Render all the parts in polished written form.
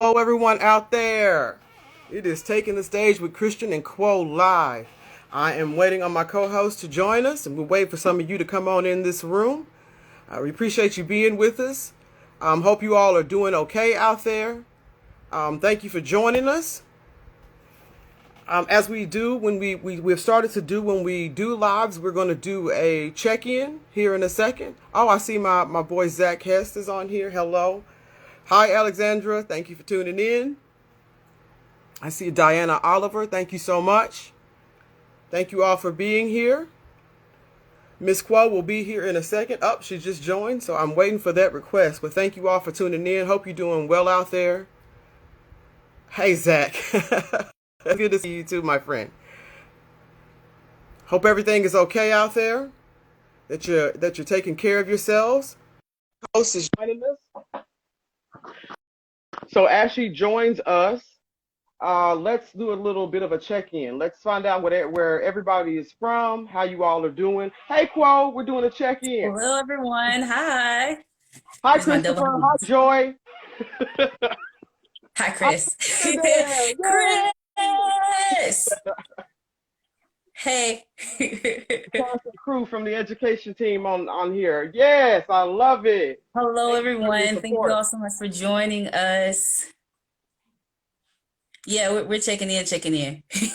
Hello, everyone out there. It is Taking the Stage with Kristian and Quo live. I am waiting on my co-host to join us, and we'll wait for some of you to come on in this room. We appreciate you being with us. Hope you all are doing okay out there. Thank you for joining us. As we do when we've started to do when we do lives, we're going to do a check-in here in a second. Oh, I see my boy Zach Hest is on here. Hello. Hi, Alexandra. Thank you for tuning in. I see Diana Oliver. Thank you so much. Thank you all for being here. Miss Quo will be here in a second. Oh, she just joined, so I'm waiting for that request. But thank you all for tuning in. Hope you're doing well out there. Hey, Zach. It's good to see you too, my friend. Hope everything is okay out there. That you're taking care of yourselves. Host is joining us. So as she joins us, let's do a little bit of a check-in. Let's find out where everybody is from, how you all are doing. Hey, Quo, we're doing a check-in. Hello, everyone. Hi. Hi, Christopher. Hi, Joy. Hi, Chris. Chris. Hey. Crew from the education team on here. Yes, I love it. Hello, everyone. Thank you all so much for joining us. Yeah, we're checking in.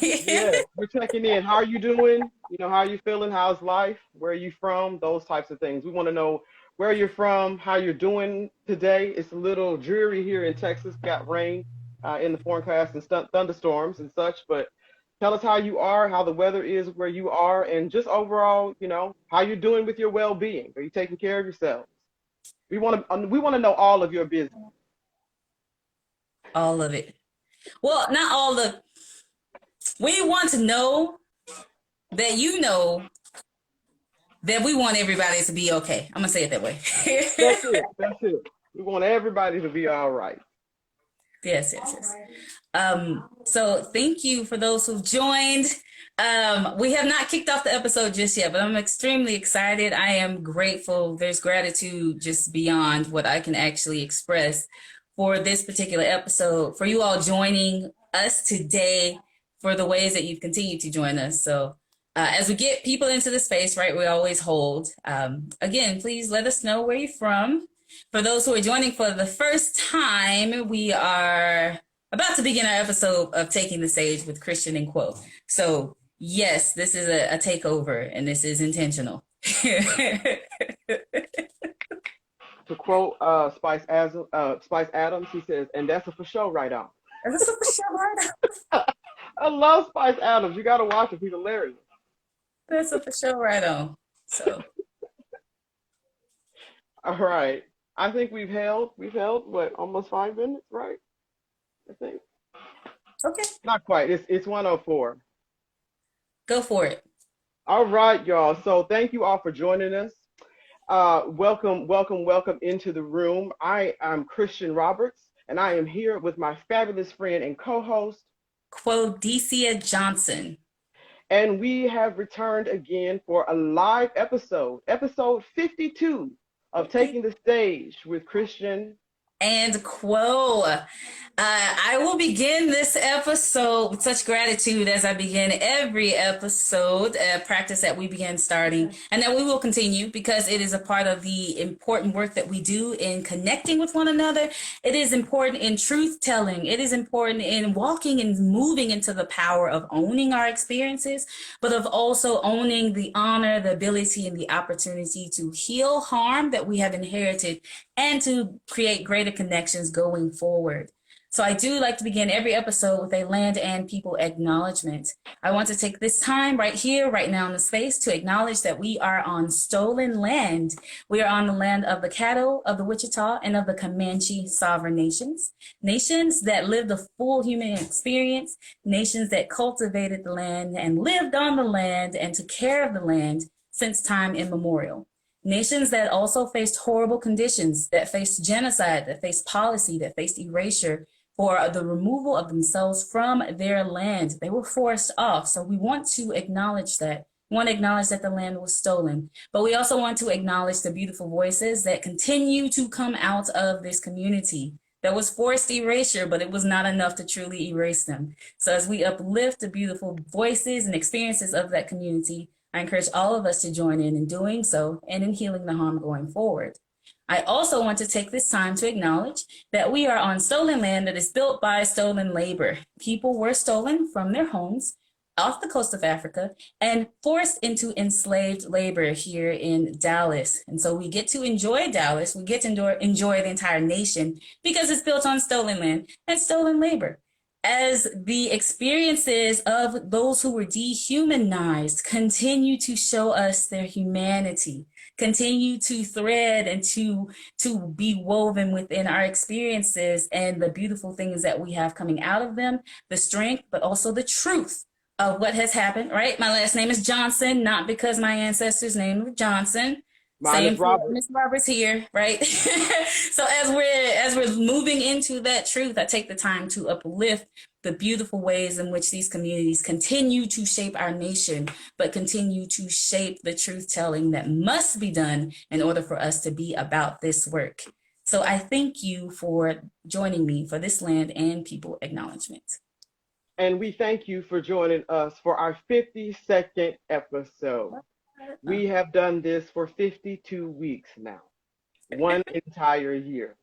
Yeah, we're checking in. How are you doing? You know, how are you feeling? How's life? Where are you from? Those types of things. We want to know where you're from, how you're doing today. It's a little dreary here in Texas. Got rain in the forecast and thunderstorms and such. But tell us how you are, how the weather is where you are, and just overall, you know, how you're doing with your well-being. Are you taking care of yourselves? We want to know all of your business. All of it. Well, not all the. We want to know that you know that we want everybody to be okay. I'm gonna say it that way. That's it. That's it. We want everybody to be all right. Yes. So thank you for those who've joined. We have not kicked off the episode just yet, but I'm extremely excited. I am grateful. There's gratitude just beyond what I can actually express for this particular episode, for you all joining us today, for the ways that you've continued to join us. So as we get people into the space, right, we always hold. Again, please let us know where you're from. For those who are joining for the first time, we are about to begin our episode of Taking the Stage with Kristian and Quo. So yes, this is a takeover, and this is intentional. To quote Spice Adams, he says, and that's a for sure right on. That's a for sure right on. I love Spice Adams. You got to watch him. He's hilarious. That's a for sure right on. So. All right. I think we've held what, almost 5 minutes, right? I think. Okay. Not quite. It's 1:04. Go for it. All right, y'all. So thank you all for joining us. Welcome into the room. I am Kristian Roberts, and I am here with my fabulous friend and co-host, Quodicia Johnson. And we have returned again for a live episode 52 of Taking the Stage with Kristian and Quo. I will begin this episode with such gratitude as I begin every episode, a practice that we began starting and that we will continue because it is a part of the important work that we do in connecting with one another. It is important in truth telling. It is important in walking and moving into the power of owning our experiences, but of also owning the honor, the ability, and the opportunity to heal harm that we have inherited and to create greater connections going forward. So I do like to begin every episode with a land and people acknowledgement. I want to take this time right here, right now in the space to acknowledge that we are on stolen land. We are on the land of the Caddo, of the Wichita, and of the Comanche sovereign nations. Nations that lived a full human experience, nations that cultivated the land and lived on the land and took care of the land since time immemorial. Nations that also faced horrible conditions, that faced genocide, that faced policy, that faced erasure for the removal of themselves from their land. They were forced off. So we want to acknowledge that. We want to acknowledge that the land was stolen. But we also want to acknowledge the beautiful voices that continue to come out of this community. There was forced erasure, but it was not enough to truly erase them. So as we uplift the beautiful voices and experiences of that community, I encourage all of us to join in doing so and in healing the harm going forward. I also want to take this time to acknowledge that we are on stolen land that is built by stolen labor. People were stolen from their homes off the coast of Africa and forced into enslaved labor here in Dallas. And so we get to enjoy Dallas. We get to enjoy the entire nation because it's built on stolen land and stolen labor. As the experiences of those who were dehumanized continue to show us their humanity, continue to thread and to be woven within our experiences and the beautiful things that we have coming out of them, the strength, but also the truth of what has happened, right? My last name is Johnson, not because my ancestors' name was Johnson. Mine is Robert. Miss Robert's here, right? So as we're moving into that truth, I take the time to uplift the beautiful ways in which these communities continue to shape our nation, but continue to shape the truth telling that must be done in order for us to be about this work. So I thank you for joining me for this land and people acknowledgement. And we thank you for joining us for our 52nd episode. We have done this for 52 weeks now, one entire year.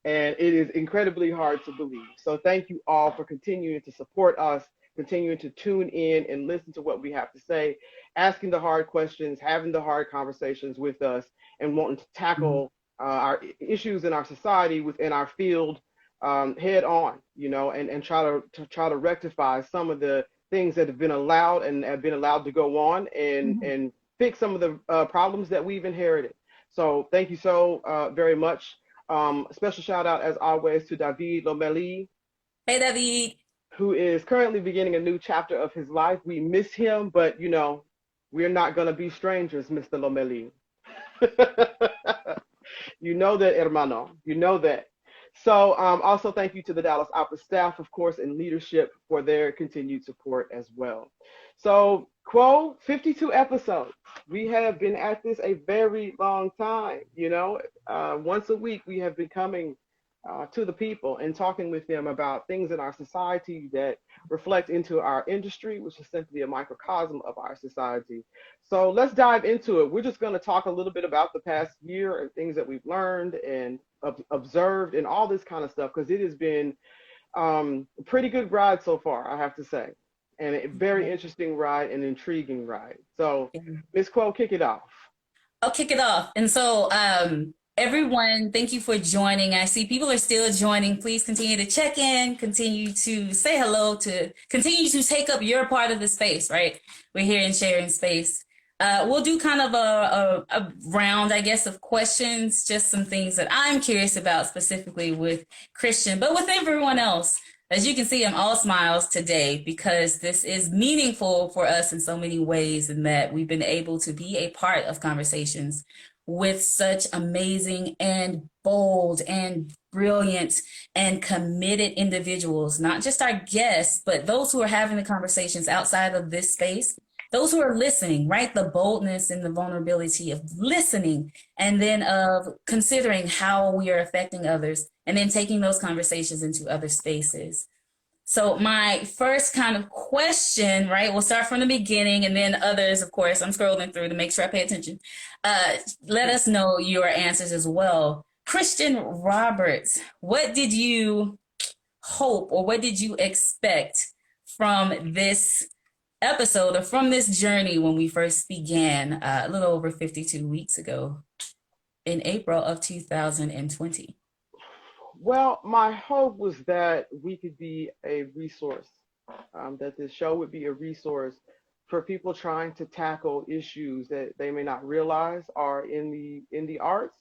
And it is incredibly hard to believe. So thank you all for continuing to support us, continuing to tune in and listen to what we have to say, asking the hard questions, having the hard conversations with us, and wanting to tackle our issues in our society within our field head on, you know, and try to rectify some of the things that have been allowed and have been allowed to go on and fix some of the problems that we've inherited. So thank you so very much. Special shout out as always to David Lomeli. Hey, David. Who is currently beginning a new chapter of his life. We miss him, but you know, we're not going to be strangers, Mr. Lomeli. You know that, hermano. You know that. So also thank you to the Dallas Opera staff, of course, and leadership for their continued support as well. So Quo, 52 episodes. We have been at this a very long time, you know. Once a week, we have been coming to the people and talking with them about things in our society that reflect into our industry, which is simply a microcosm of our society. So let's dive into it. We're just going to talk a little bit about the past year and things that we've learned and observed and all this kind of stuff, because it has been a pretty good ride so far, I have to say. And a very interesting ride and intriguing ride. So Ms. Quo, kick it off. I'll kick it off. And so everyone, thank you for joining. I see people are still joining. Please continue to check in, continue to say hello, to continue to take up your part of the space, right? We're here in sharing space. We'll do kind of a round, I guess, of questions, just some things that I'm curious about specifically with Kristian, but with everyone else. As you can see, I'm all smiles today because this is meaningful for us in so many ways, in that we've been able to be a part of conversations with such amazing and bold and brilliant and committed individuals, not just our guests, but those who are having the conversations outside of this space, those who are listening, right? The boldness and the vulnerability of listening, and then of considering how we are affecting others, and then taking those conversations into other spaces. So my first kind of question, right, we'll start from the beginning, and then others, of course, I'm scrolling through to make sure I pay attention. Let us know your answers as well. Kristian Roberts, what did you hope, or what did you expect from this episode, or from this journey when we first began a little over 52 weeks ago in April of 2020? Well, my hope was that we could be a resource, that this show would be a resource for people trying to tackle issues that they may not realize are in the arts,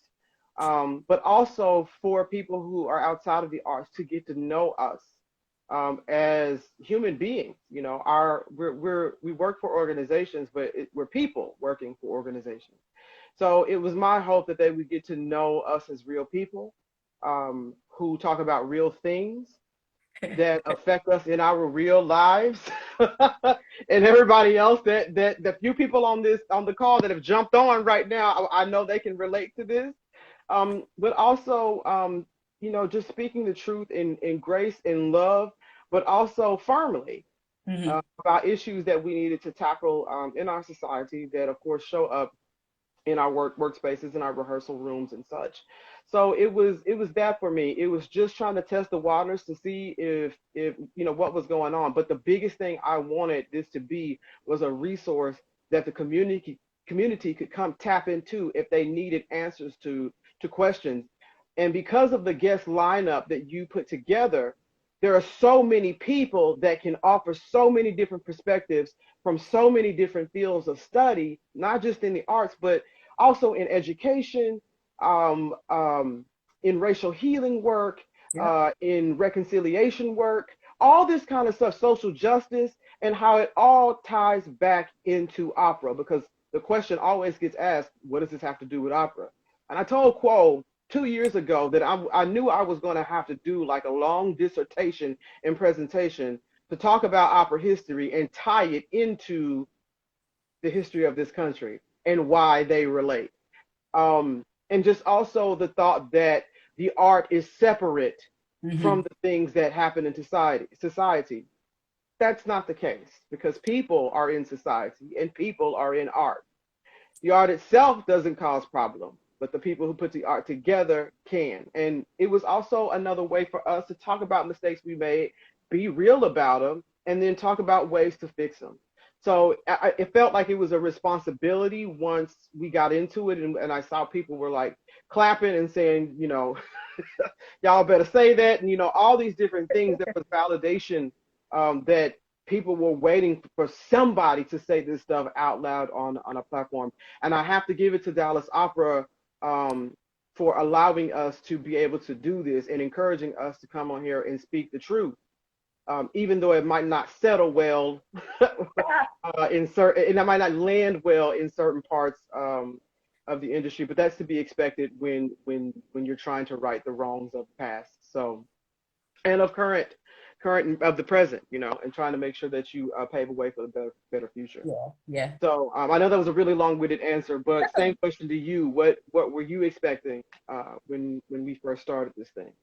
but also for people who are outside of the arts to get to know us as human beings. You know, we work for organizations, but we're people working for organizations. So it was my hope that they would get to know us as real people, who talk about real things that affect us in our real lives, and everybody else, that the few people on the call that have jumped on right now, I know they can relate to this. But also, just speaking the truth in grace and love, but also firmly about issues that we needed to tackle in our society that, of course, show up in our workspaces, in our rehearsal rooms and such. So it was that for me. It was just trying to test the waters to see if what was going on. But the biggest thing I wanted this to be was a resource that the community could come tap into if they needed answers to questions. And because of the guest lineup that you put together, there are so many people that can offer so many different perspectives from so many different fields of study, not just in the arts, but also in education, in racial healing work, in reconciliation work, all this kind of stuff, social justice, and how it all ties back into opera. Because the question always gets asked, what does this have to do with opera? And I told Quo 2 years ago that I knew I was going to have to do like a long dissertation and presentation to talk about opera history and tie it into the history of this country and why they relate. And just also the thought that the art is separate from the things that happen in society. That's not the case, because people are in society and people are in art. The art itself doesn't cause problems, but the people who put the art together can. And it was also another way for us to talk about mistakes we made, be real about them, and then talk about ways to fix them. So it felt like it was a responsibility once we got into it, and I saw people were like clapping and saying, y'all better say that, and all these different things. That was validation that people were waiting for somebody to say this stuff out loud on a platform. And I have to give it to Dallas Opera for allowing us to be able to do this and encouraging us to come on here and speak the truth. Even though it might not settle well and it might not land well in certain parts of the industry, but that's to be expected when you're trying to right the wrongs of the past. So, and of current of the present, and trying to make sure that you pave a way for the better future. Yeah. So I know that was a really long-winded answer, but same question to you. What were you expecting when we first started this thing?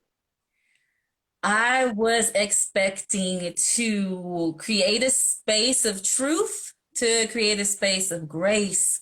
I was expecting to create a space of truth, to create a space of grace.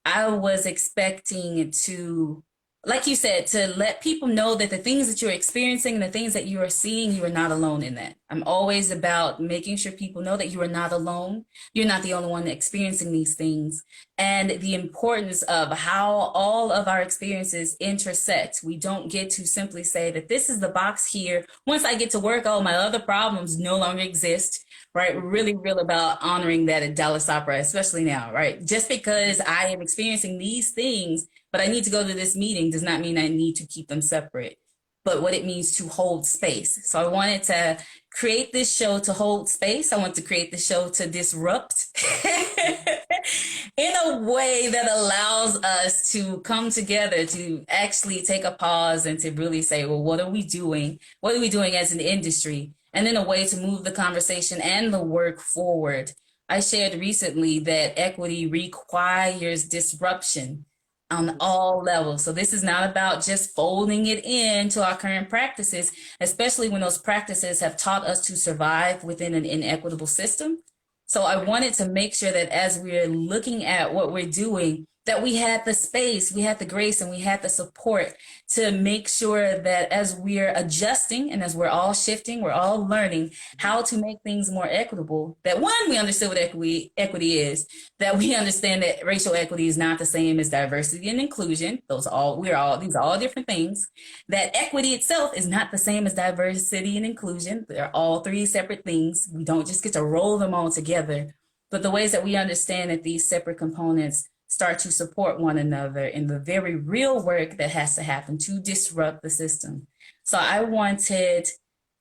I was expecting to, like you said, to let people know that the things that you're experiencing and the things that you are seeing, you are not alone in that. I'm always about making sure people know that you are not alone. You're not the only one experiencing these things. And the importance of how all of our experiences intersect. We don't get to simply say that this is the box here. Once I get to work, all my other problems no longer exist. Right? We're really real about honoring that at Dallas Opera, especially now, right? Just because I am experiencing these things, but I need to go to this meeting does not mean I need to keep them separate, but what it means to hold space. So I wanted to create this show to hold space. I want to create the show to disrupt in a way that allows us to come together, to actually take a pause and to really say, well, what are we doing? What are we doing as an industry? And in a way to move the conversation and the work forward. I shared recently that equity requires disruption on all levels. So this is not about just folding it into our current practices, especially when those practices have taught us to survive within an inequitable system. So I wanted to make sure that as we're looking at what we're doing, that we had the space, we had the grace, and we had the support to make sure that as we're adjusting and as we're all shifting, we're all learning how to make things more equitable. That one, we understood what equity is, that we understand that racial equity is not the same as diversity and inclusion. These are all different things. That equity itself is not the same as diversity and inclusion. They're all three separate things. We don't just get to roll them all together. But the ways that we understand that these separate components start to support one another in the very real work that has to happen to disrupt the system. So I wanted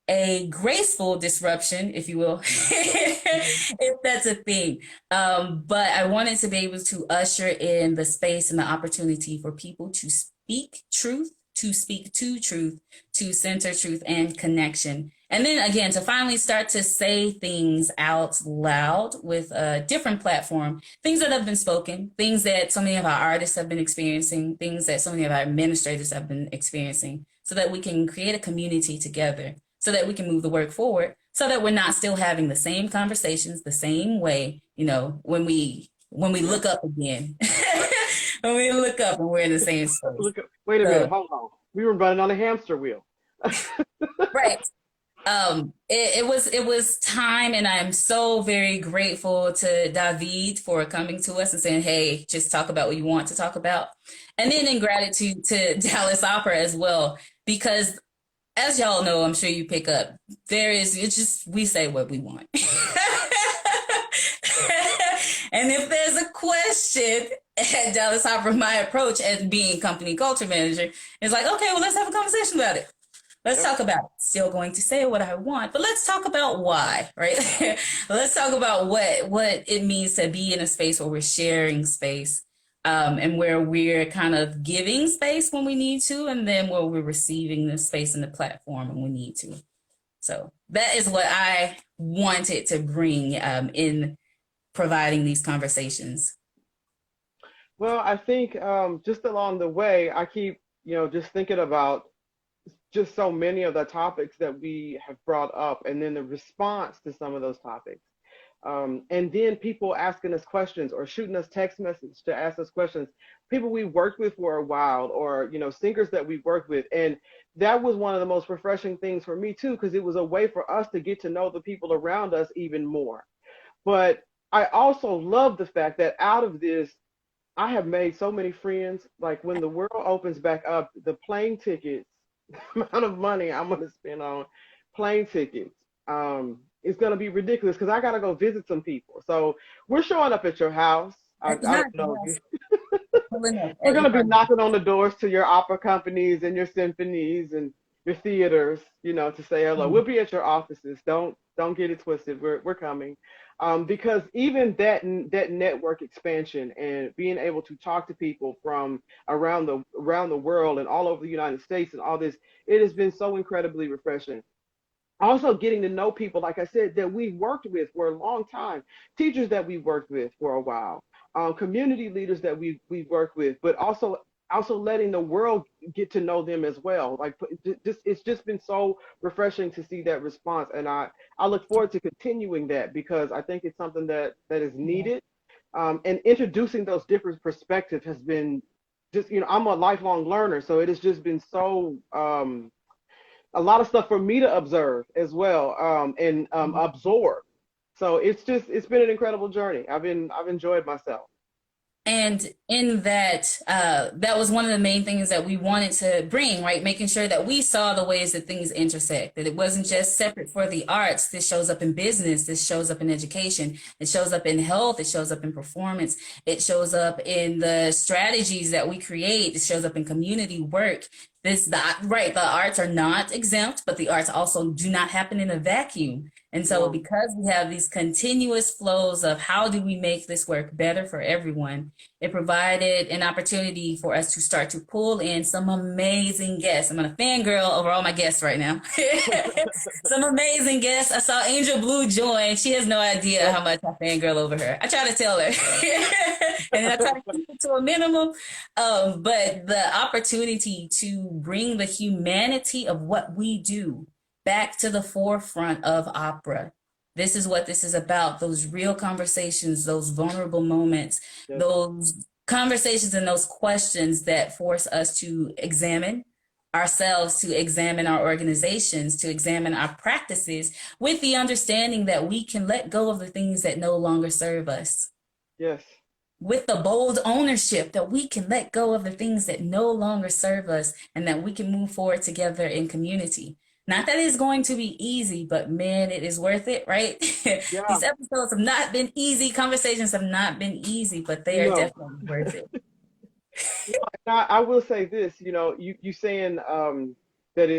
a graceful disruption, if you will, if that's a thing. But I wanted to be able to usher in the space and the opportunity for people to speak truth, to speak to truth, to center truth and connection. And then again, to finally start to say things out loud with a different platform, things that have been spoken, things that so many of our artists have been experiencing, things that so many of our administrators have been experiencing. so that we can create a community together, so that we can move the work forward, so that we're not still having the same conversations the same way, when we look up again. When we look up and we're in the same space. Wait a minute, So, hold on. We were running on a hamster wheel. right. It was time, and I'm so very grateful to David for coming to us and saying, hey, just talk about what you want to talk about. And then in gratitude to Dallas Opera as well, because as y'all know, I'm sure you pick up, we say what we want. And if there's a question at Dallas Opera, my approach as being company culture manager is like, okay, well, let's have a conversation about it. Let's talk about it. Still going to say what I want, but let's talk about why, right? Let's talk about what it means to be in a space where we're sharing space, and where we're kind of giving space when we need to, and then where we're receiving the space and the platform when we need to. So that is what I wanted to bring in providing these conversations. Well, I think just along the way, I keep, just thinking about just so many of the topics that we have brought up, and then the response to some of those topics. And then people asking us questions or shooting us text messages to ask us questions, people we worked with for a while, or, singers that we worked with. And that was one of the most refreshing things for me too, because it was a way for us to get to know the people around us even more. But I also love the fact that out of this, I have made so many friends. Like when the world opens back up, the plane tickets, the amount of money I'm going to spend on plane tickets, is going to be ridiculous because I got to go visit some people. So we're showing up at your house. I don't know. We're going to be knocking on the doors to your opera companies and your symphonies and your theaters, to say hello. Mm-hmm. We'll be at your offices. Don't get it twisted. We're coming. Because even that network expansion and being able to talk to people from around the world and all over the United States and all this, it has been so incredibly refreshing. Also getting to know people, like I said, that we've worked with for a long time, teachers that we've worked with for a while, community leaders that we've worked with, but also letting the world get to know them as well. Like it's just been so refreshing to see that response. And I look forward to continuing that, because I think it's something that is needed. And introducing those different perspectives has been just, I'm a lifelong learner. So it has just been so, a lot of stuff for me to observe as well, and absorb. So it's been an incredible journey. I've enjoyed myself. And in that, that was one of the main things that we wanted to bring, right? Making sure that we saw the ways that things intersect, that it wasn't just separate for the arts. This shows up in business. This shows up in education. It shows up in health. It shows up in performance. It shows up in the strategies that we create. It shows up in community work. The arts are not exempt, but the arts also do not happen in a vacuum. And so because we have these continuous flows of how do we make this work better for everyone, it provided an opportunity for us to start to pull in some amazing guests. I'm going to fangirl over all my guests right now. Some amazing guests. I saw Angel Blue join. She has no idea how much I fangirl over her. I try to tell her. And I try to keep it to a minimum. But the opportunity to bring the humanity of what we do back to the forefront of opera. This is what this is about. Those real conversations, those vulnerable moments, those conversations and those questions that force us to examine ourselves, to examine our organizations, to examine our practices, with the understanding that we can let go of the things that no longer serve us. Yes. With the bold ownership that we can let go of the things that no longer serve us, and that we can move forward together in community. Not that it's going to be easy, but man, it is worth it, right? Yeah. These episodes have not been easy. Conversations have not been easy, but they are definitely worth it. I will say this, you saying that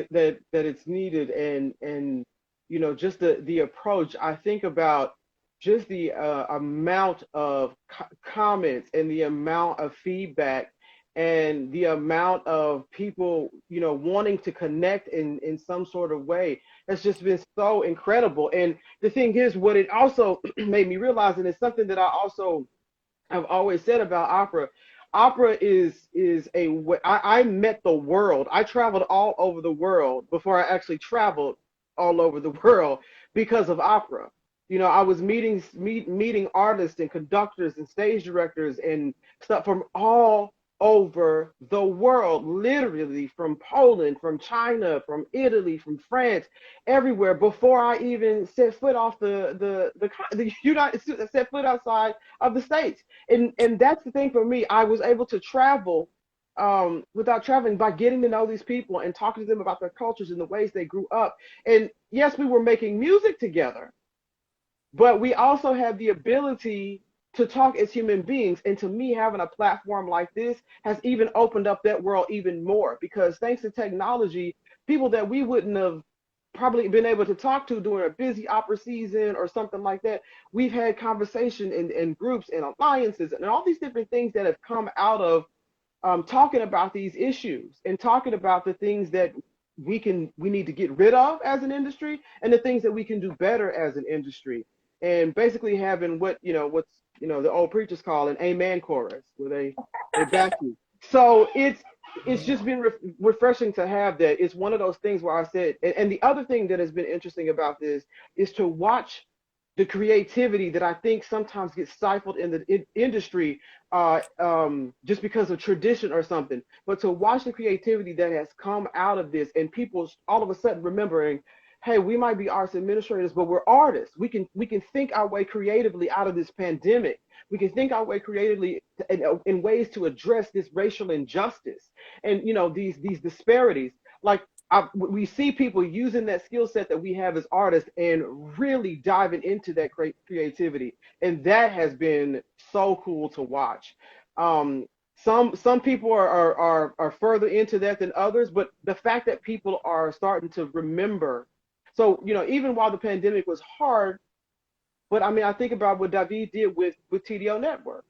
it's needed, and just the approach. I think about just the amount of comments and the amount of feedback and the amount of people, wanting to connect in some sort of way has just been so incredible. And the thing is, what it also made me realize, and it's something that I've always said about opera, Opera is I met the world. I traveled all over the world before I actually traveled all over the world because of opera. I was meeting artists and conductors and stage directors and stuff from all over the world, literally from Poland, from China, from Italy, from France, everywhere before I even set foot off the United set foot outside of the States. And that's the thing for me. I was able to travel without traveling by getting to know these people and talking to them about their cultures and the ways they grew up. And yes, we were making music together, but we also have the ability to talk as human beings. And to me, having a platform like this has even opened up that world even more, because thanks to technology, people that we wouldn't have probably been able to talk to during a busy opera season or something like that, we've had conversation in groups and alliances and all these different things that have come out of talking about these issues and talking about the things that we need to get rid of as an industry and the things that we can do better as an industry, and basically having what's the old preachers call an amen chorus where they back you. So it's just been refreshing to have that. It's one of those things where I said, and the other thing that has been interesting about this is to watch the creativity that I think sometimes gets stifled in the industry just because of tradition or something. But to watch the creativity that has come out of this, and people all of a sudden remembering, hey, we might be arts administrators, but we're artists. We can think our way creatively out of this pandemic. We can think our way creatively in ways to address this racial injustice and these disparities. Like we see people using that skill set that we have as artists and really diving into that creativity, and that has been so cool to watch. Some people are further into that than others, but the fact that people are starting to remember. So even while the pandemic was hard, but I mean, I think about what David did with TDO Network.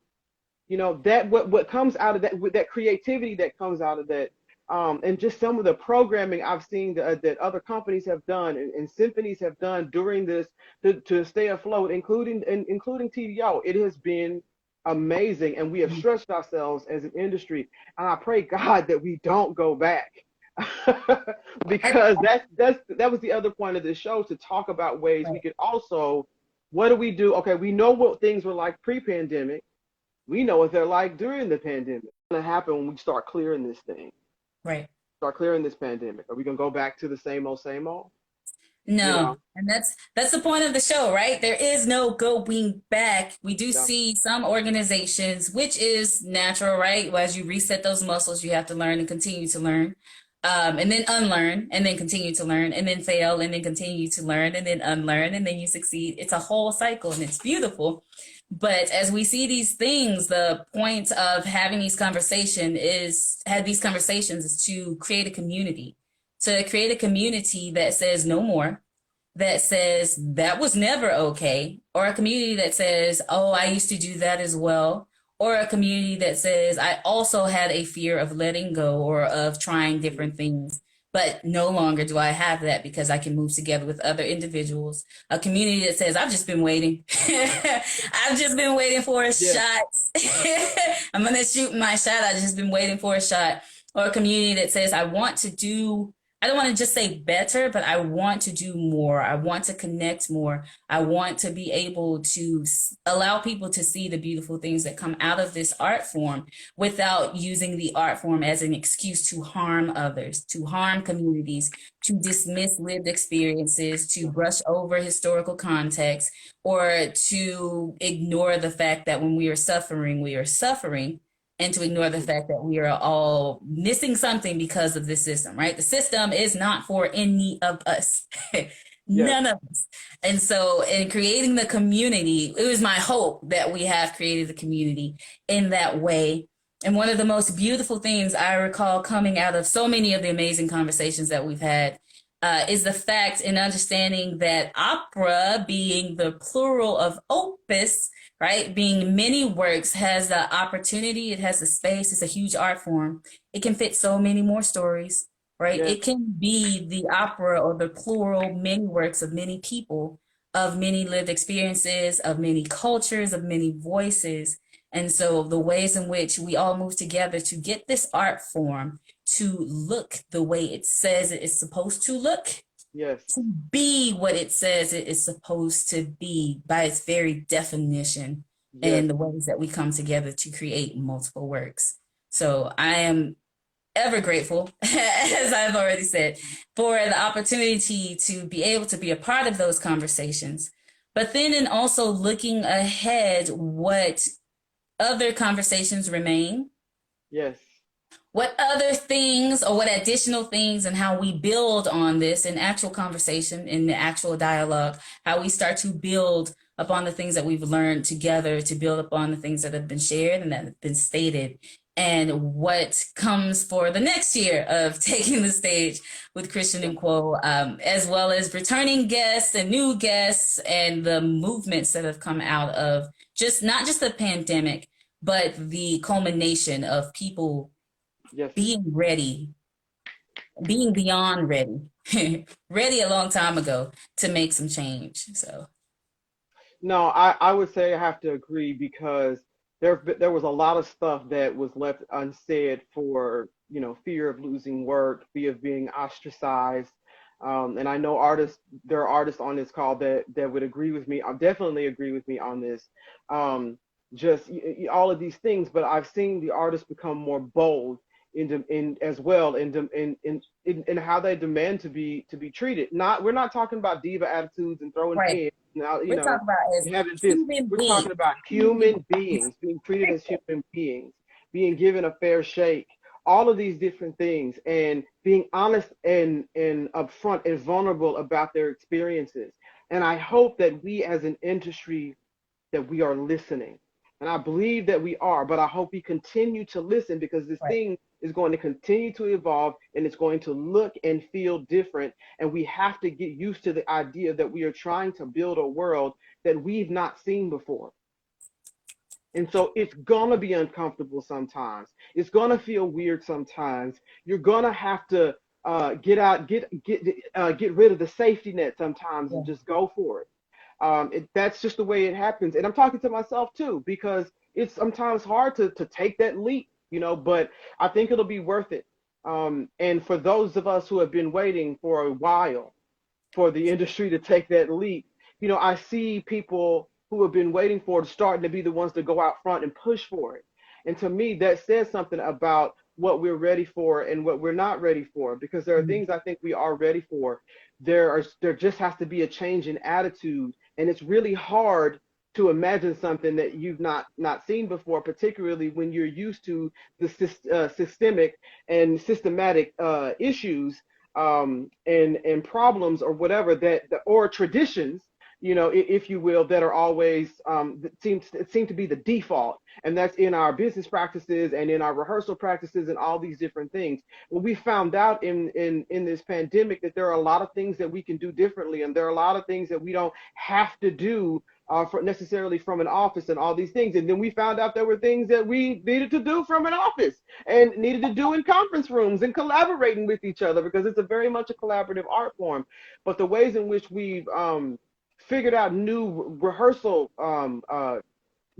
That what comes out of that, with that creativity that comes out of that. And just some of the programming I've seen that other companies have done and symphonies have done during this to stay afloat, including TDO. It has been amazing, and we have stretched ourselves as an industry. And I pray God that we don't go back, because that was the other point of this show, to talk about ways we could also, what do we do? Okay, we know what things were like pre-pandemic. We know what they're like during the pandemic. What's going to happen when we start clearing this thing? Right. Start clearing this pandemic. Are we gonna go back to the same old, same old? No. And that's the point of the show, right? There is no going back. We do see some organizations, which is natural, right? As you reset those muscles, you have to learn and continue to learn. And then unlearn, and then continue to learn, and then fail, and then continue to learn, and then unlearn, and then you succeed. It's a whole cycle, and it's beautiful. But as we see these things, the point of having these conversations is to create a community, that says no more, that says that was never okay, or a community that says, oh, I used to do that as well. Or a community that says, I also had a fear of letting go or of trying different things, but no longer do I have that because I can move together with other individuals. A community that says, I've just been waiting. I've just been waiting for a shot. I'm going to shoot my shot. I've just been waiting for a shot. Or a community that says, I don't want to just say better, but I want to do more. I want to connect more. I want to be able to allow people to see the beautiful things that come out of this art form without using the art form as an excuse to harm others, to harm communities, to dismiss lived experiences, to brush over historical context, or to ignore the fact that when we are suffering, and to ignore the fact that we are all missing something because of this system, right? The system is not for any of us, none of us. And so in creating the community, it was my hope that we have created the community in that way. And one of the most beautiful things I recall coming out of so many of the amazing conversations that we've had is the fact and understanding that opera, being the plural of opus, right, being many works, has the opportunity, it has the space, it's a huge art form. It can fit so many more stories, right? It can be the opera or the plural many works of many people, of many lived experiences, of many cultures, of many voices. And so the ways in which we all move together to get this art form to look the way it says it is supposed to look, Yes. to be what it says it is supposed to be by its very definition, Yes. and the ways that we come together to create multiple works. So I am ever grateful, as I've already said, for the opportunity to be able to be a part of those conversations. But then, and also looking ahead, what other conversations remain, Yes. what other things or what additional things, and how we build on this in actual conversation, in the actual dialogue, how we start to build upon the things that we've learned together, to build upon the things that have been shared and that have been stated, and what comes for the next year of taking the stage with Kristian and Quo, as well as returning guests and new guests, and the movements that have come out of not just the pandemic, but the culmination of people being ready, being beyond ready, ready a long time ago to make some change. So, no, I would say I have to agree, because there was a lot of stuff that was left unsaid for, fear of losing work, fear of being ostracized. And I know there are artists on this call that would agree with me. I definitely agree with me on this. Just all of these things, but I've seen the artists become more bold in as well in how they demand to be treated. We're not talking about diva attitudes and throwing right. hands. Now, We're talking about as having this. human We're beings. talking about human beings being treated as human beings, being given a fair shake. All of these different things, and being honest and upfront and vulnerable about their experiences. And I hope that we as an industry, that we are listening. And I believe that we are, but I hope we continue to listen, because this thing is going to continue to evolve, and it's going to look and feel different. And we have to get used to the idea that we are trying to build a world that we've not seen before. And so it's gonna be uncomfortable sometimes. It's gonna feel weird sometimes. You're gonna have to get rid of the safety net sometimes and just go for it. That's just the way it happens. And I'm talking to myself too, because it's sometimes hard to take that leap, but I think it'll be worth it. And for those of us who have been waiting for a while for the industry to take that leap, I see people who have been waiting for it starting to be the ones to go out front and push for it. And to me, that says something about what we're ready for and what we're not ready for, because there are things I think we are ready for. There just has to be a change in attitude, and it's really hard to imagine something that you've not seen before, particularly when you're used to the systemic and systematic issues and problems or whatever or traditions, if you will, that are always that seem to be the default, and that's in our business practices and in our rehearsal practices and all these different things. Well, we found out in this pandemic that there are a lot of things that we can do differently, and there are a lot of things that we don't have to do necessarily from an office and all these things. And then we found out there were things that we needed to do from an office and needed to do in conference rooms and collaborating with each other, because it's a very much a collaborative art form. But the ways in which we've figured out new rehearsal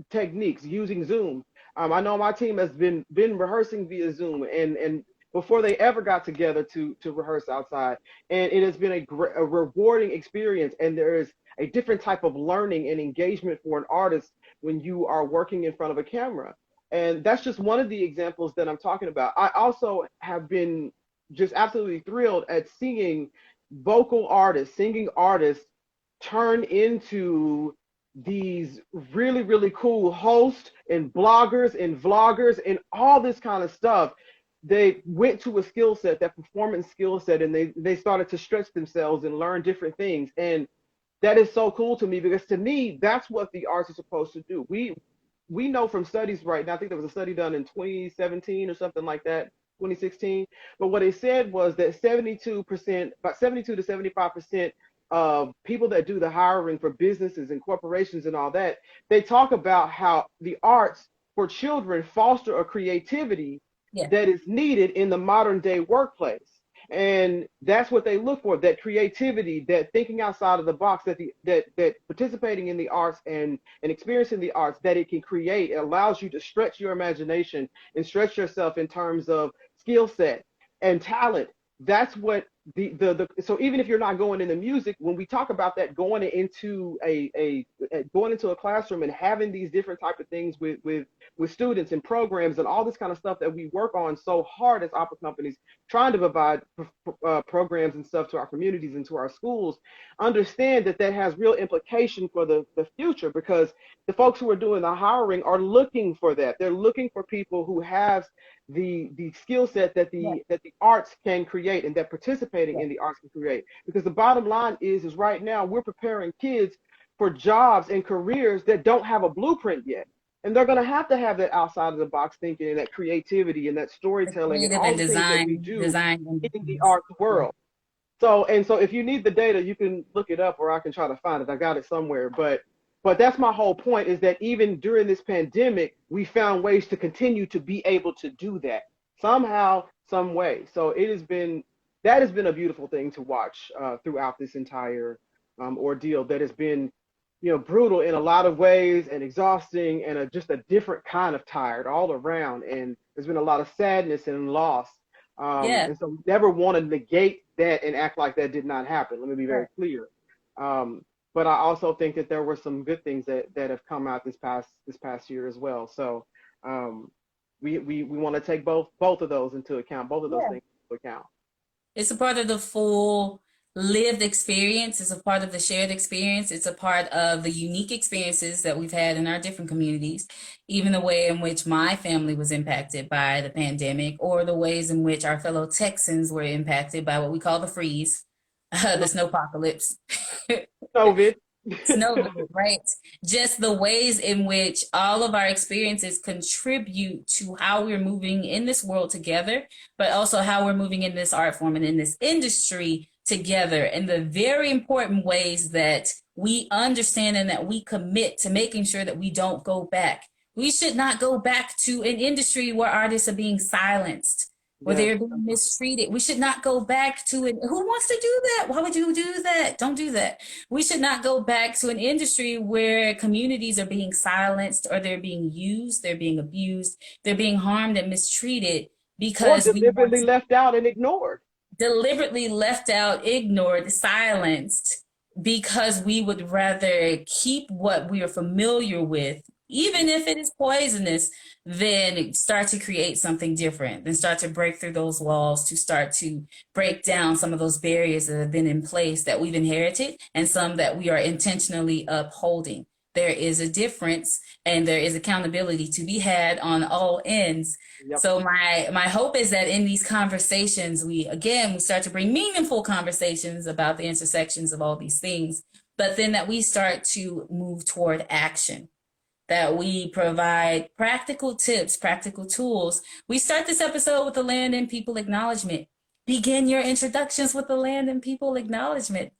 techniques using Zoom. I know my team has been rehearsing via Zoom, and before they ever got together to rehearse outside, and it has been a rewarding experience. And there is a different type of learning and engagement for an artist when you are working in front of a camera. And that's just one of the examples that I'm talking about. I also have been just absolutely thrilled at seeing vocal artists, singing artists, turn into these really, really cool hosts and bloggers and vloggers and all this kind of stuff. They went to a skill set, that performance skill set, and they started to stretch themselves and learn different things. And that is so cool to me, because to me, that's what the arts are supposed to do. We know from studies right now, I think there was a study done in 2017 or something like that, 2016. But what it said was that about 72 to 75% of people that do the hiring for businesses and corporations and all that, they talk about how the arts for children foster a creativity that is needed in the modern day workplace. And that's what they look for, that creativity, that thinking outside of the box, that participating in the arts and experiencing the arts, that it can create. It allows you to stretch your imagination and stretch yourself in terms of skill set and talent. That's what the so even if you're not going into music, when we talk about that, going into going into a classroom and having these different type of things with students and programs and all this kind of stuff that we work on so hard as opera companies, trying to provide programs and stuff to our communities and to our schools, understand that that has real implication for the future, because the folks who are doing the hiring are looking for that. They're looking for people who have the skill set that the arts can create and that participating in the arts can create. Because the bottom line is right now we're preparing kids for jobs and careers that don't have a blueprint yet. And they're going to have that outside of the box thinking and that creativity and that storytelling and all the things that we do in the arts world. So if you need the data, you can look it up, or I can try to find it. I got it somewhere. But that's my whole point, is that even during this pandemic, we found ways to continue to be able to do that somehow, some way. So that has been a beautiful thing to watch throughout this entire ordeal that has been, brutal in a lot of ways and exhausting and just a different kind of tired all around. And there's been a lot of sadness and loss. And so we never want to negate that and act like that did not happen. Let me be very clear. But I also think that there were some good things that have come out this past year as well. So we want to take both of those into account, both of those things into account. It's a part of the full lived experience. It's a part of the shared experience. It's a part of the unique experiences that we've had in our different communities, even the way in which my family was impacted by the pandemic, or the ways in which our fellow Texans were impacted by what we call the freeze, the snowpocalypse. COVID. Snow, right? Just the ways in which all of our experiences contribute to how we're moving in this world together, but also how we're moving in this art form and in this industry together, and the very important ways that we understand and that we commit to making sure that we don't go back. We should not go back to an industry where artists are being silenced, where they're being mistreated. We should not go back to it. Who wants to do that? Why would you do that? Don't do that. We should not go back to an industry where communities are being silenced, or they're being used, they're being abused, they're being harmed and mistreated because or deliberately left out and ignored. Deliberately left out, ignored, silenced, because we would rather keep what we are familiar with, even if it is poisonous, then start to create something different, then start to break through those walls, to start to break down some of those barriers that have been in place that we've inherited, and some that we are intentionally upholding. There is a difference, and there is accountability to be had on all ends. So my hope is that in these conversations, we start to bring meaningful conversations about the intersections of all these things, but then that we start to move toward action, that we provide practical tips, practical tools. We start this episode with the land and people acknowledgement. Begin your introductions with the land and people acknowledgement.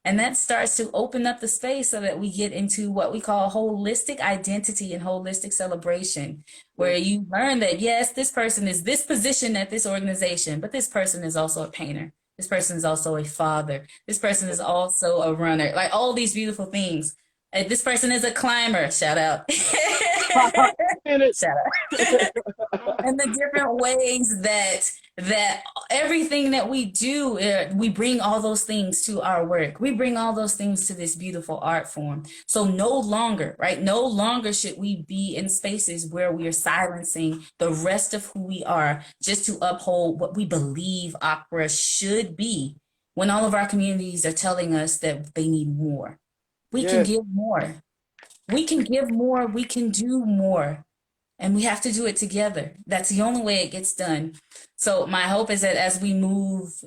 And that starts to open up the space so that we get into what we call holistic identity and holistic celebration, where you learn that, yes, this person is this position at this organization, but this person is also a painter. This person is also a father. This person is also a runner, like all these beautiful things. This person is a climber, shout out. Shout out. And the different ways that everything that we do, we bring all those things to our work. We bring all those things to this beautiful art form. So no longer should we be in spaces where we are silencing the rest of who we are just to uphold what we believe opera should be, when all of our communities are telling us that they need more. We can give more. We can give more. We can do more. And we have to do it together. That's the only way it gets done. So my hope is that as we move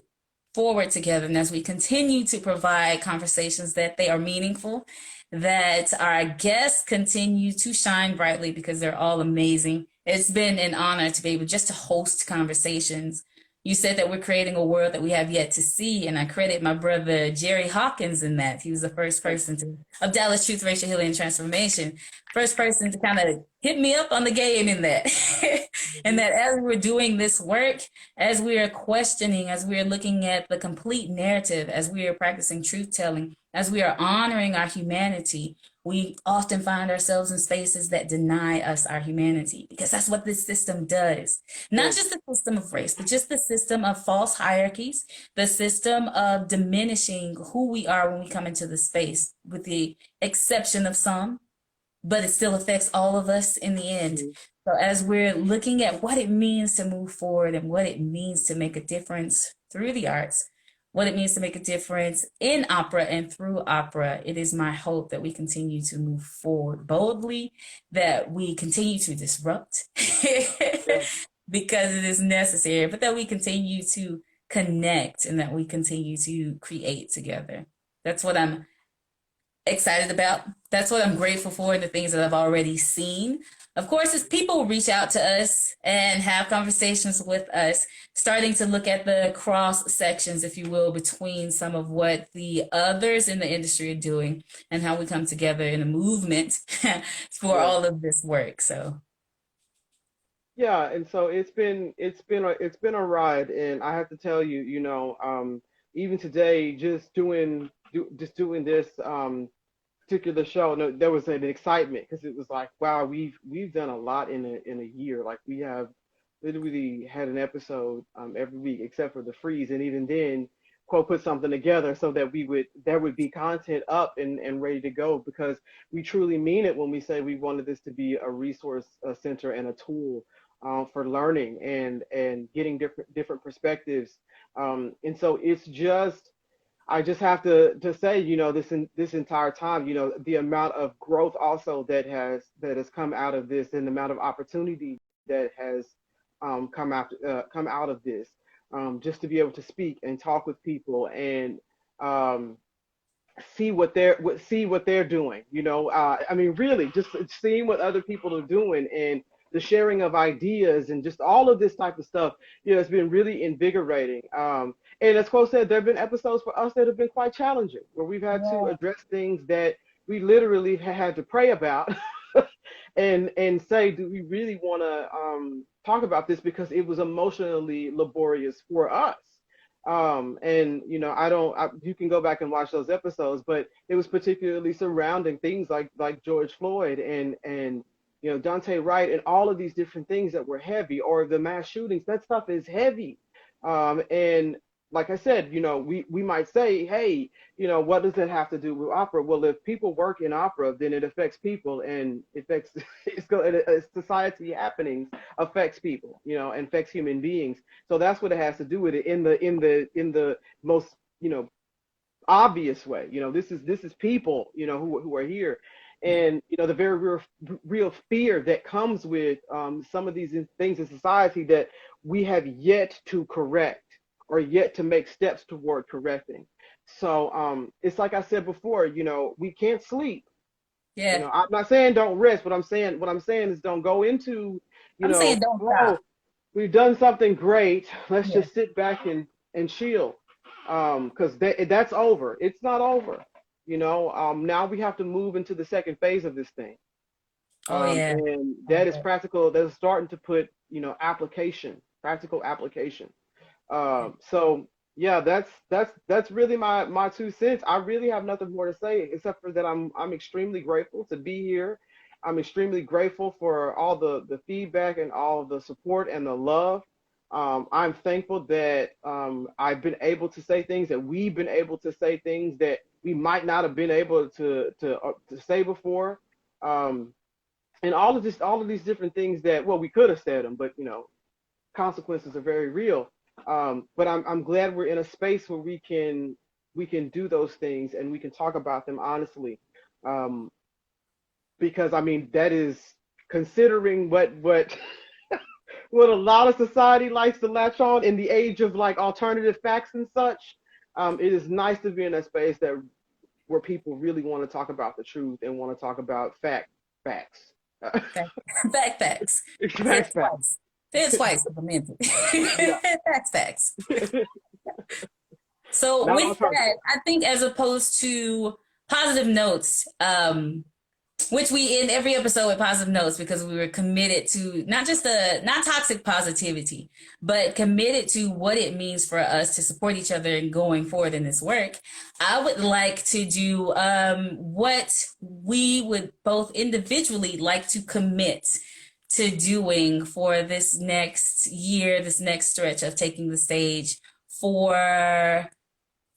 forward together, and as we continue to provide conversations, that they are meaningful, that our guests continue to shine brightly, because they're all amazing. It's been an honor to be able just to host conversations You said that we're creating a world that we have yet to see, and I credit my brother Jerry Hawkins in that. He was the first person of Dallas Truth, Racial Healing, and Transformation, first person to kind of hit me up on the game in that. And that as we're doing this work, as we are questioning, as we are looking at the complete narrative, as we are practicing truth telling, as we are honoring our humanity, we often find ourselves in spaces that deny us our humanity, because that's what this system does. Not just the system of race, but just the system of false hierarchies, the system of diminishing who we are when we come into the space, with the exception of some, but it still affects all of us in the end. So as we're looking at what it means to move forward and what it means to make a difference through the arts, what it means to make a difference in opera and through opera, it is my hope that we continue to move forward boldly, that we continue to disrupt because it is necessary, but that we continue to connect and that we continue to create together. That's what I'm excited about. That's what I'm grateful for, and the things that I've already seen. Of course, as people reach out to us and have conversations with us, starting to look at the cross sections, if you will, between some of what the others in the industry are doing and how we come together in a movement for all of this work. So yeah, and so it's been a ride, and I have to tell you, even today, just doing this particular show, no, there was an excitement because it was like, wow, we've done a lot in a year. Like, we have literally had an episode every week except for the freeze, and even then, Quo put something together so that there would be content up and ready to go, because we truly mean it when we say we wanted this to be a resource center and a tool for learning and getting different perspectives. And so it's just, I just have to say, this entire time, the amount of growth also that has come out of this, and the amount of opportunity that has come out of this, just to be able to speak and talk with people and see what they're doing. I mean, really, just seeing what other people are doing, and the sharing of ideas, and just all of this type of stuff. It's been really invigorating. And as Quo said, there have been episodes for us that have been quite challenging, where we've had to address things that we literally had to pray about and say, do we really want to talk about this, because it was emotionally laborious for us. And you can go back and watch those episodes, but it was particularly surrounding things like George Floyd and Dante Wright, and all of these different things that were heavy, or the mass shootings. That stuff is heavy. And like I said, we might say, hey, what does that have to do with opera? Well, if people work in opera, then it affects people, and affects society happenings affects people, and affects human beings. So that's what it has to do with it in the most obvious way. This is people, who are here. And the very real fear that comes with some of these things in society that we have yet to correct, or yet to make steps toward correcting. So it's like I said before, we can't sleep. yeah, I'm not saying don't rest. What I'm saying is, don't go into, I'm saying don't oh, stop. we've done something great, let's Yeah. just sit back and chill, because that's over. It's not over. Now we have to move into the second phase of this thing. Oh yeah. And that is practical. That's starting to put, practical application. So yeah, that's really my 2 cents. I really have nothing more to say, except for that I'm extremely grateful to be here. I'm extremely grateful for all the feedback and all the support and the love. I'm thankful that I've been able to say things, that we've been able to say things that we might not have been able to say before. And all of these different things that, well, we could have said them, but consequences are very real. But I'm glad we're in a space where we can do those things, and we can talk about them honestly. Because I mean, that is, considering what what a lot of society likes to latch on in the age of like alternative facts and such. It is nice to be in a space where people really want to talk about the truth and want to talk about facts. Backpacks. Facts, Said facts. twice. It's quite supplemented. Yeah. That's facts. So Not with alternative. that, I think as opposed to positive notes, which we end every episode with positive notes because we were committed to not just not toxic positivity, but committed to what it means for us to support each other and going forward in this work. I would like to do what we would both individually like to commit to doing for this next year, this next stretch of taking the stage for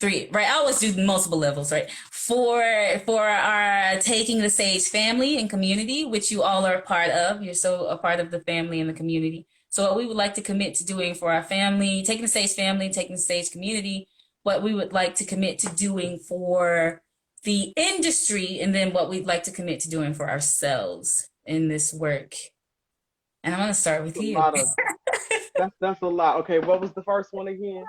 three, right? I always do multiple levels, right? For our taking the stage family and community, which you all are a part of. You're so a part of the family and the community. So what we would like to commit to doing for our family, taking the stage family, taking the stage community, what we would like to commit to doing for the industry, and then what we'd like to commit to doing for ourselves in this work. And I'm going to start with you. That's a lot. Okay, what was the first one again?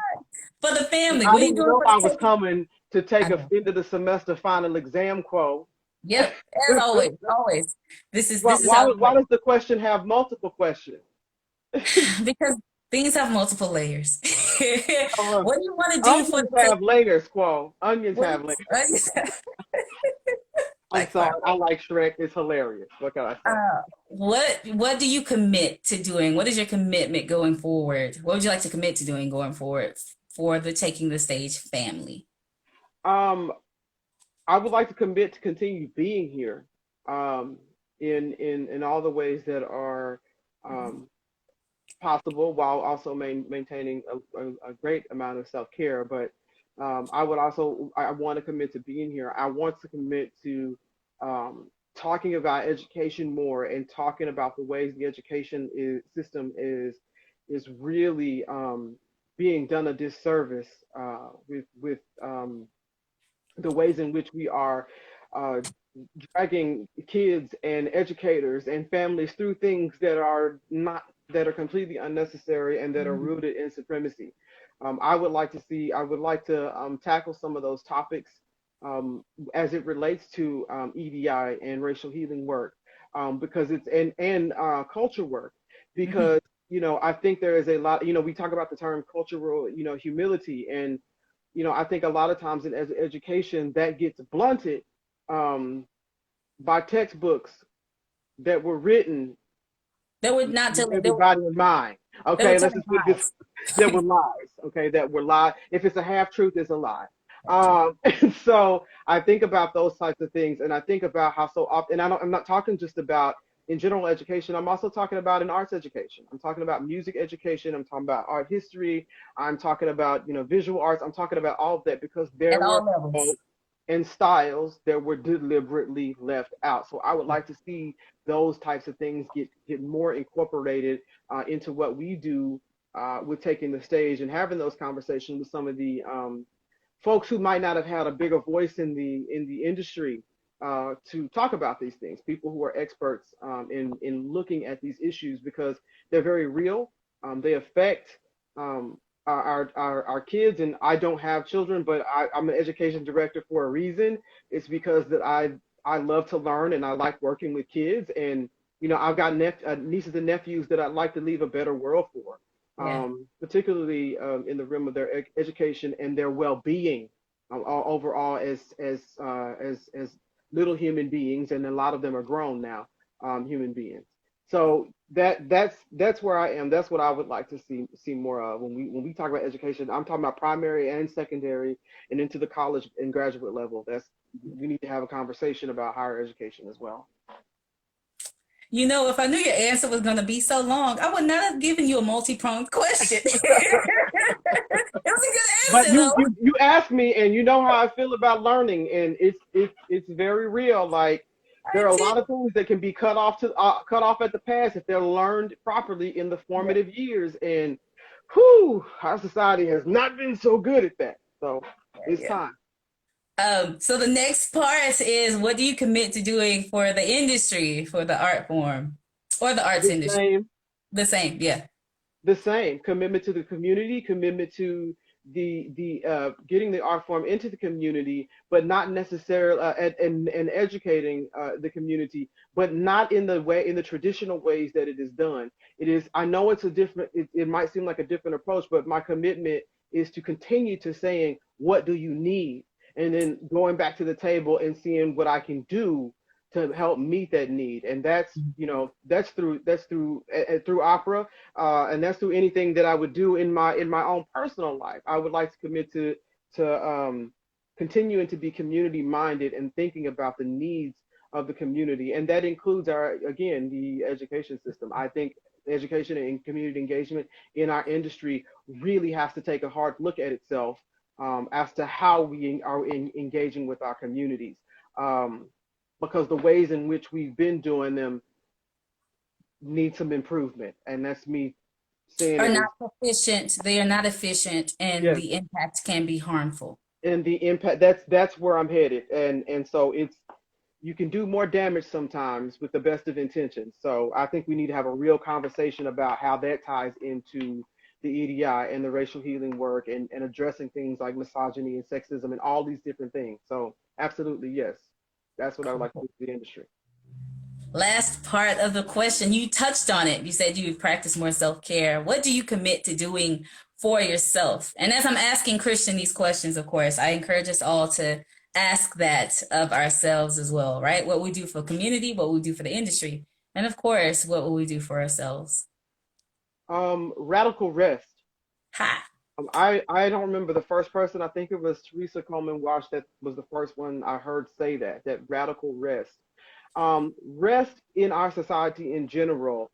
For the family. I didn't know I was coming to take a end of the semester final exam quo. Yep, as always, always. This is why does the question have multiple questions? Because things have multiple layers. What do you want to do for the have layers, Quo? Onions have layers. I'm sorry, I like Shrek. It's hilarious. What can I say? What do you commit to doing? What is your commitment going forward? What would you like to commit to doing going forward for the Taking the Stage family? I would like to commit to continue being here, in all the ways that are possible, while also maintaining a great amount of self-care. But I want to commit to being here. I want to commit to talking about education more and talking about the ways the education system is really being done a disservice with the ways in which we are dragging kids and educators and families through things that are completely unnecessary and that are rooted in supremacy. I would like to tackle some of those topics as it relates to EDI and racial healing work, because it's and culture work, because I think there is a lot. We talk about the term cultural humility, and I think a lot of times in education that gets blunted by textbooks that were written that would not tell everybody in mind. Okay, let's just put this. That were lies. Okay, that were lies. If it's a half truth, it's a lie. And so I think about those types of things, and I think about how so often. And I'm not talking just about in general education. I'm also talking about in arts education. I'm talking about music education. I'm talking about art history. I'm talking about visual arts. I'm talking about all of that, because there were and styles that were deliberately left out. So I would like to see those types of things get more incorporated into what we do with taking the stage and having those conversations with some of the folks who might not have had a bigger voice in the industry to talk about these things. People who are experts in looking at these issues, because they're very real. They affect our kids, and I don't have children, but I'm an education director for a reason. It's because that I love to learn and I like working with kids, and I've got nieces and nephews that I'd like to leave a better world for, particularly in the realm of their education and their well-being overall as little human beings, and a lot of them are grown now, human beings. So that's where I am. That's what I would like to see more of when we talk about education. I'm talking about primary and secondary and into the college and graduate level. We need to have a conversation about higher education as well. If I knew your answer was going to be so long, I would not have given you a multi-pronged question. It was a good answer. But you asked me, and you know how I feel about learning, and it's very real. Like, there are a lot of things that can be cut off at the pass if they're learned properly in the formative years. And our society has not been so good at that. So it's time. So the next part is, what do you commit to doing for the industry, for the art form or the arts industry? The same, yeah. The same commitment to the community, commitment to getting the art form into the community, but not necessarily and educating the community, but not in the traditional ways that it is done. It is, I know it's a different, it might seem like a different approach, but my commitment is to continue to saying, what do you need? And then going back to the table and seeing what I can do to help meet that need. And that's, that's through opera, and that's through anything that I would do in my own personal life. I would like to commit to continuing to be community minded and thinking about the needs of the community. And that includes the education system. I think education and community engagement in our industry really has to take a hard look at itself, as to how we are engaging with our communities. Because the ways in which we've been doing them need some improvement. And that's me saying are not efficient. They are not efficient, and yes, the impact can be harmful. And the impact, that's where I'm headed. And so you can do more damage sometimes with the best of intentions. So I think we need to have a real conversation about how that ties into the EDI and the racial healing work, and addressing things like misogyny and sexism and all these different things. So absolutely, yes. That's what I would like to do for the industry. Last part of the question, you touched on it. You said you practice more self-care. What do you commit to doing for yourself? And as I'm asking Kristian these questions, of course, I encourage us all to ask that of ourselves as well, right? What we do for community, what we do for the industry, and of course, what will we do for ourselves? Radical rest. Ha. I don't remember the first person. I think it was Teresa Coleman Walsh that was the first one I heard say that radical rest. Rest in our society in general.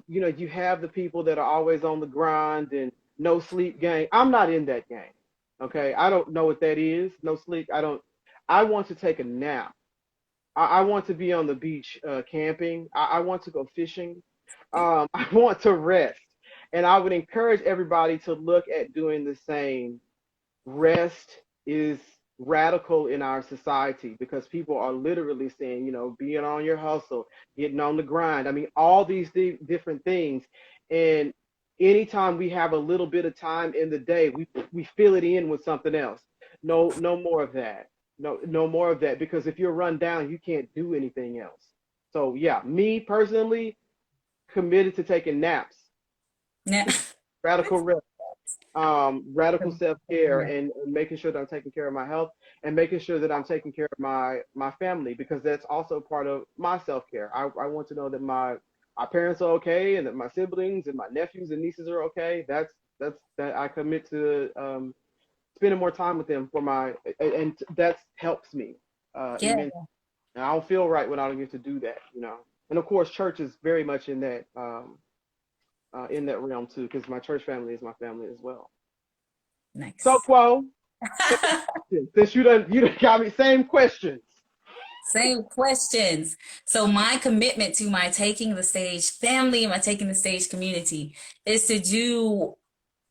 You have the people that are always on the grind and no sleep gang. I'm not in that gang. Okay. I don't know what that is. No sleep. I want to take a nap. I want to be on the beach camping. I want to go fishing. I want to rest. And I would encourage everybody to look at doing the same. Rest is radical in our society because people are literally saying, being on your hustle, getting on the grind. I mean, all these different things. And anytime we have a little bit of time in the day, we fill it in with something else. No more of that. No more of that, because if you're run down, you can't do anything else. So yeah, me personally, committed to taking naps. Radical rest, radical self-care, and making sure that I'm taking care of my health, and making sure that I'm taking care of my family, because that's also part of my self-care. I want to know that my parents are okay, and that my siblings and my nephews and nieces are okay. That's that I commit to spending more time with them and that helps me. And I don't feel right when I don't get to do that, And of course, church is very much in that realm too, because my church family is my family as well. Nice. So Quo, since you done got me same questions. Same questions. So my commitment to my Taking the Stage family, my Taking the Stage community, is to do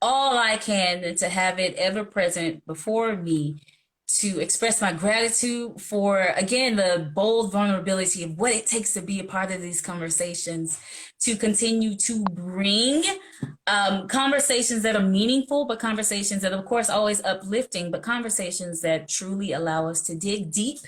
all I can and to have it ever present before me, to express my gratitude for, again, the bold vulnerability of what it takes to be a part of these conversations, to continue to bring conversations that are meaningful, but conversations that, of course, always uplifting, but conversations that truly allow us to dig deep,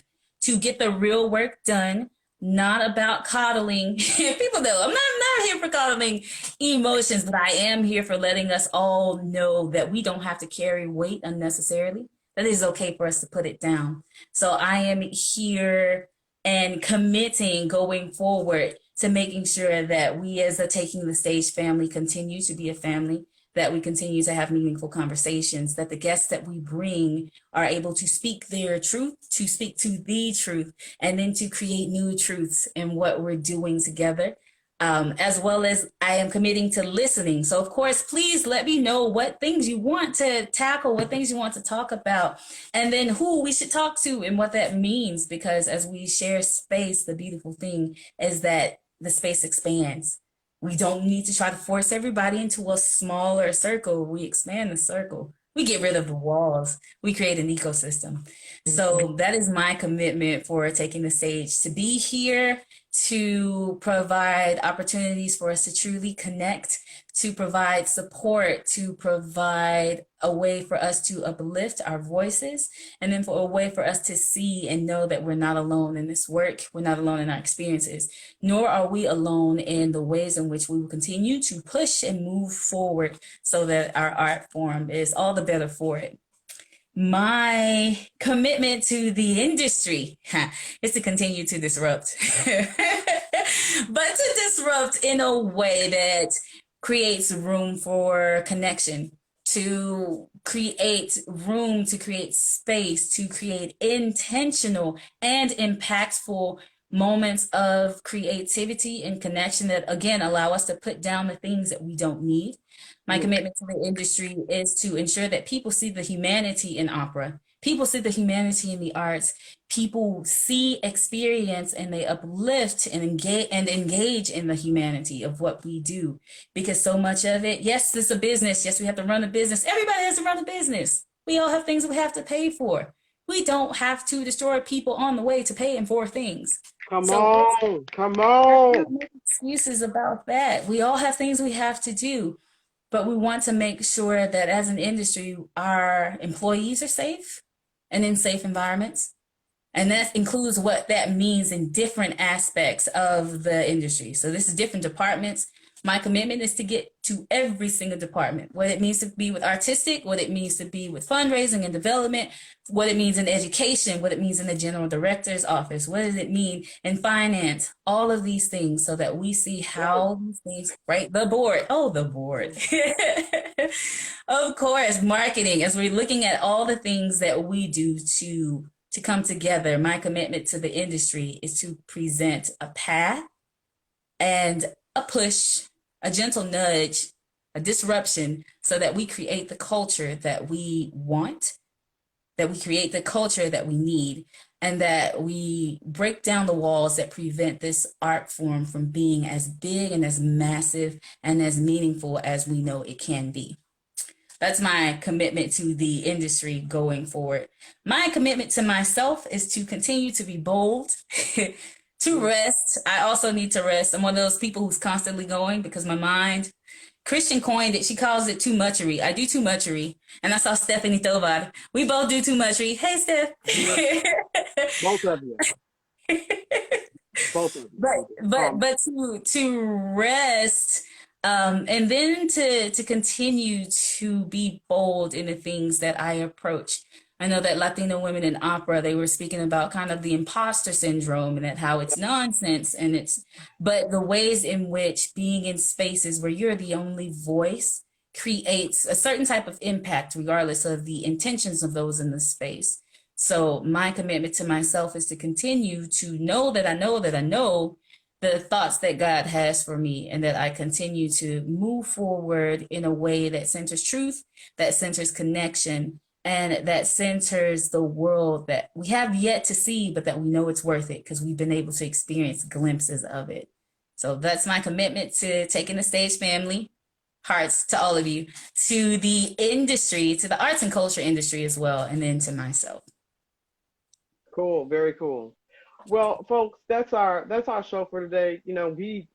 to get the real work done, not about coddling. People know I'm not here for coddling emotions, but I am here for letting us all know that we don't have to carry weight unnecessarily. That is okay for us to put it down. So I am here and committing going forward to making sure that we as a Taking the Stage family continue to be a family, that we continue to have meaningful conversations, that the guests that we bring are able to speak their truth, to speak to the truth, and then to create new truths in what we're doing together. As well as I am committing to listening. So of course, please let me know what things you want to tackle, what things you want to talk about, and then who we should talk to and what that means. Because as we share space, the beautiful thing is that the space expands. We don't need to try to force everybody into a smaller circle. We expand the circle. We get rid of the walls. We create an ecosystem. So that is my commitment for Taking the Stage, to be here, to provide opportunities for us to truly connect, to provide support, to provide a way for us to uplift our voices, and then for a way for us to see and know that we're not alone in this work, we're not alone in our experiences, nor are we alone in the ways in which we will continue to push and move forward so that our art form is all the better for it. My commitment to the industry is to continue to disrupt, but to disrupt in a way that creates room for connection, to create room, to create space, to create intentional and impactful moments of creativity and connection that, again, allow us to put down the things that we don't need. My commitment to the industry is to ensure that people see the humanity in opera. People see the humanity in the arts. People see, experience, and they uplift and engage in the humanity of what we do. Because so much of it, yes, it's a business. Yes, we have to run a business. Everybody has to run a business. We all have things we have to pay for. We don't have to destroy people on the way to paying for things. Come on. Make excuses about that. We all have things we have to do. But we want to make sure that as an industry, our employees are safe and in safe environments. And that includes what that means in different aspects of the industry. So this is different departments. My commitment is to get to every single department, what it means to be with artistic, what it means to be with fundraising and development, what it means in education, what it means in the general director's office, what does it mean in finance, all of these things so that we see how these things, right? The board. Of course, marketing, as we're looking at all the things that we do to come together, my commitment to the industry is to present a path and a push, a gentle nudge, a disruption, so that we create the culture that we want, that we create the culture that we need, and that we break down the walls that prevent this art form from being as big and as massive and as meaningful as we know it can be. That's my commitment to the industry going forward. My commitment to myself is to continue to be bold, to rest. I also need to rest. I'm one of those people who's constantly going because my mind, Kristian coined it. She calls it too muchery. I do too muchery. And I saw Stephanie Tovar. We both do too muchery. Hey, Steph. Both of you. Both of you. But to rest, and then to continue to be bold in the things that I approach. I know that Latina women in opera, they were speaking about kind of the imposter syndrome and that how it's nonsense but the ways in which being in spaces where you're the only voice creates a certain type of impact, regardless of the intentions of those in the space. So my commitment to myself is to continue to know that I know that I know the thoughts that God has for me, and that I continue to move forward in a way that centers truth, that centers connection, and that centers the world that we have yet to see, but that we know it's worth it because we've been able to experience glimpses of it. So that's my commitment to Taking the Stage family. Hearts to all of you, to the industry, to the arts and culture industry as well, and then to myself. Cool, very cool. Well, folks, that's our show for today. You know, we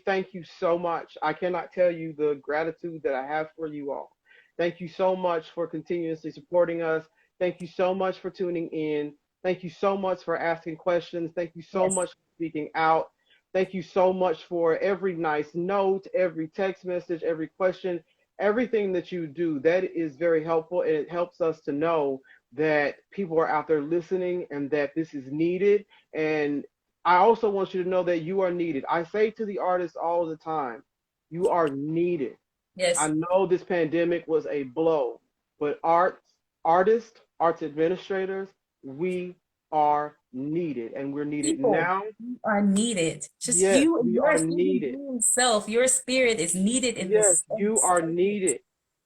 thank you so much. I cannot tell you the gratitude that I have for you all. Thank you so much for continuously supporting us. Thank you so much for tuning in. Thank you so much for asking questions. Thank you so much for speaking out. Thank you so much for every nice note, every text message, every question, everything that you do. That is very helpful, and it helps us to know that people are out there listening and that this is needed. And I also want you to know that you are needed. I say to the artists all the time, you are needed. Yes. I know this pandemic was a blow, but artists, arts administrators, we are needed, and we're needed now. You are needed. Just yes, you and your needed. Self, your spirit is needed in this. Yes, you are needed.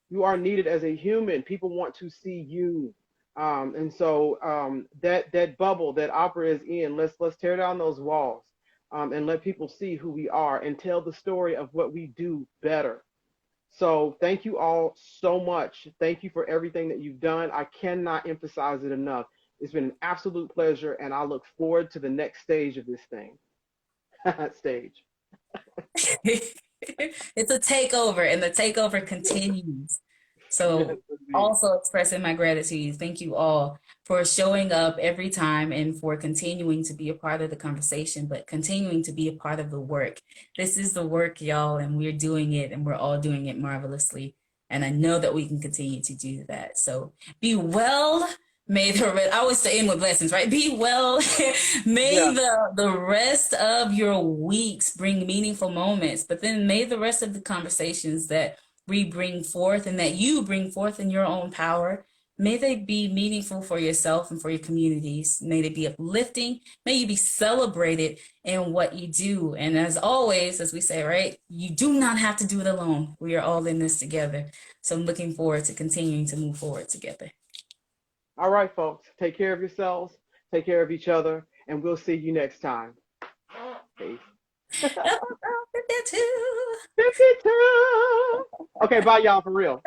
You are needed as a human. People want to see you. And so that bubble that opera is in, let's tear down those walls and let people see who we are and tell the story of what we do better. So thank you all so much. Thank you for everything that you've done. I cannot emphasize it enough. It's been an absolute pleasure, and I look forward to the next stage of this thing. Stage. It's a takeover, and the takeover continues. Yes, So, indeed. also expressing my gratitude. Thank you all for showing up every time and for continuing to be a part of the conversation, but continuing to be a part of the work. This is the work, y'all, and we're doing it, and we're all doing it marvelously. And I know that we can continue to do that. So, be well. May I always say end with blessings, right? Be well. May Yeah. the rest of your weeks bring meaningful moments, but then may the rest of the conversations that we bring forth and that you bring forth in your own power, may they be meaningful for yourself and for your communities. May they be uplifting. May you be celebrated in what you do. And as always, as we say, right, you do not have to do it alone. We are all in this together. So I'm looking forward to continuing to move forward together. All right, folks. Take care of yourselves. Take care of each other, and we'll see you next time. Peace. 52. 52. Okay, bye, y'all, for real.